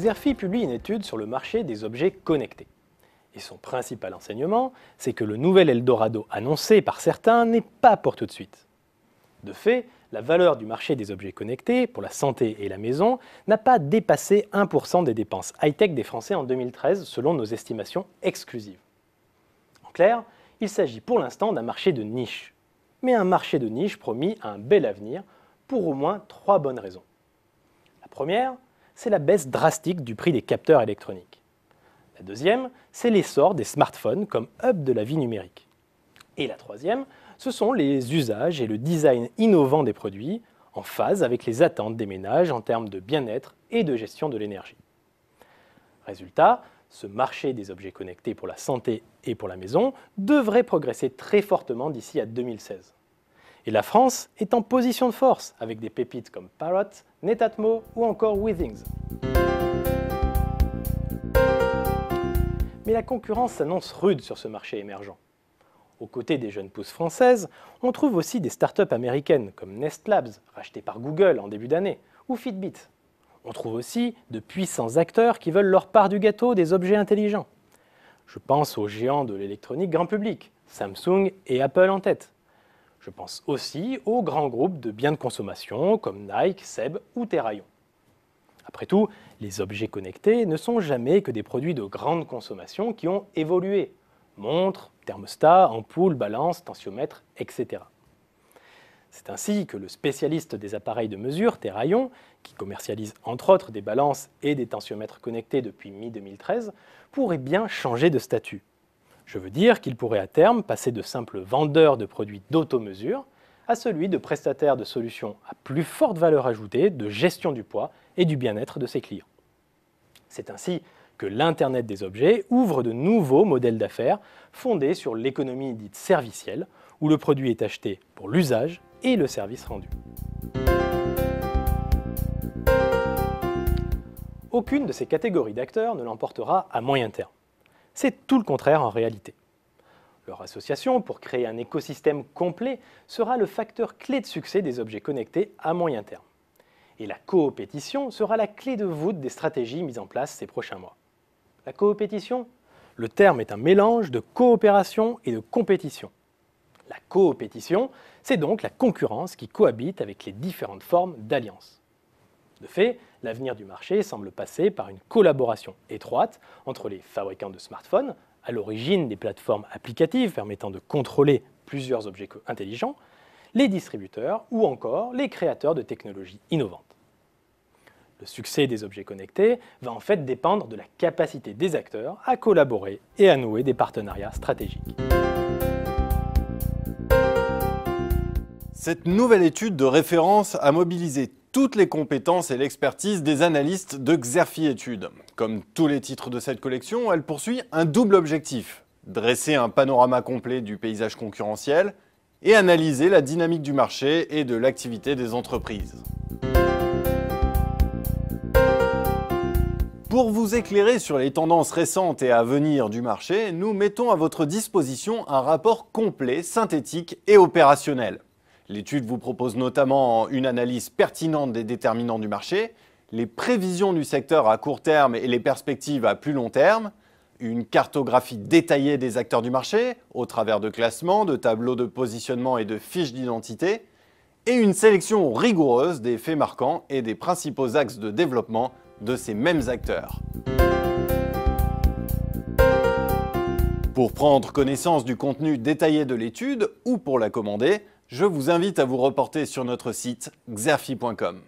Xerfi publie une étude sur le marché des objets connectés. Et son principal enseignement, c'est que le nouvel Eldorado annoncé par certains n'est pas pour tout de suite. De fait, la valeur du marché des objets connectés pour la santé et la maison n'a pas dépassé 1% des dépenses high-tech des Français en 2013 selon nos estimations exclusives. En clair, il s'agit pour l'instant d'un marché de niche. Mais un marché de niche promis à un bel avenir pour au moins 3 bonnes raisons. La première, c'est la baisse drastique du prix des capteurs électroniques. La deuxième, c'est l'essor des smartphones comme hub de la vie numérique. Et la troisième, ce sont les usages et le design innovant des produits en phase avec les attentes des ménages en termes de bien-être et de gestion de l'énergie. Résultat, ce marché des objets connectés pour la santé et pour la maison devrait progresser très fortement d'ici à 2016. Et la France est en position de force avec des pépites comme Parrot, Netatmo ou encore Withings. Mais la concurrence s'annonce rude sur ce marché émergent. Aux côtés des jeunes pousses françaises, on trouve aussi des startups américaines comme Nest Labs, rachetées par Google en début d'année, ou Fitbit. On trouve aussi de puissants acteurs qui veulent leur part du gâteau des objets intelligents. Je pense aux géants de l'électronique grand public, Samsung et Apple en tête. Je pense aussi aux grands groupes de biens de consommation comme Nike, Seb ou Terraillon. Après tout, les objets connectés ne sont jamais que des produits de grande consommation qui ont évolué. Montres, thermostats, ampoules, balances, tensiomètres, etc. C'est ainsi que le spécialiste des appareils de mesure, Terraillon, qui commercialise entre autres des balances et des tensiomètres connectés depuis mi-2013, pourrait bien changer de statut. Je veux dire qu'il pourrait à terme passer de simple vendeur de produits d'automesure à celui de prestataire de solutions à plus forte valeur ajoutée de gestion du poids et du bien-être de ses clients. C'est ainsi que l'Internet des objets ouvre de nouveaux modèles d'affaires fondés sur l'économie dite servicielle, où le produit est acheté pour l'usage et le service rendu. Aucune de ces catégories d'acteurs ne l'emportera à moyen terme. C'est tout le contraire en réalité. Leur association pour créer un écosystème complet sera le facteur clé de succès des objets connectés à moyen terme. Et la coopétition sera la clé de voûte des stratégies mises en place ces prochains mois. La coopétition, le terme est un mélange de coopération et de compétition. La coopétition, c'est donc la concurrence qui cohabite avec les différentes formes d'alliance. De fait, l'avenir du marché semble passer par une collaboration étroite entre les fabricants de smartphones, à l'origine des plateformes applicatives permettant de contrôler plusieurs objets intelligents, les distributeurs ou encore les créateurs de technologies innovantes. Le succès des objets connectés va en fait dépendre de la capacité des acteurs à collaborer et à nouer des partenariats stratégiques. Cette nouvelle étude de référence a mobilisé toutes les compétences et l'expertise des analystes de Xerfi Études. Comme tous les titres de cette collection, elle poursuit un double objectif: dresser un panorama complet du paysage concurrentiel et analyser la dynamique du marché et de l'activité des entreprises. Pour vous éclairer sur les tendances récentes et à venir du marché, nous mettons à votre disposition un rapport complet, synthétique et opérationnel. L'étude vous propose notamment une analyse pertinente des déterminants du marché, les prévisions du secteur à court terme et les perspectives à plus long terme, une cartographie détaillée des acteurs du marché au travers de classements, de tableaux de positionnement et de fiches d'identité, et une sélection rigoureuse des faits marquants et des principaux axes de développement de ces mêmes acteurs. Pour prendre connaissance du contenu détaillé de l'étude ou pour la commander, je vous invite à vous reporter sur notre site xerfi.com.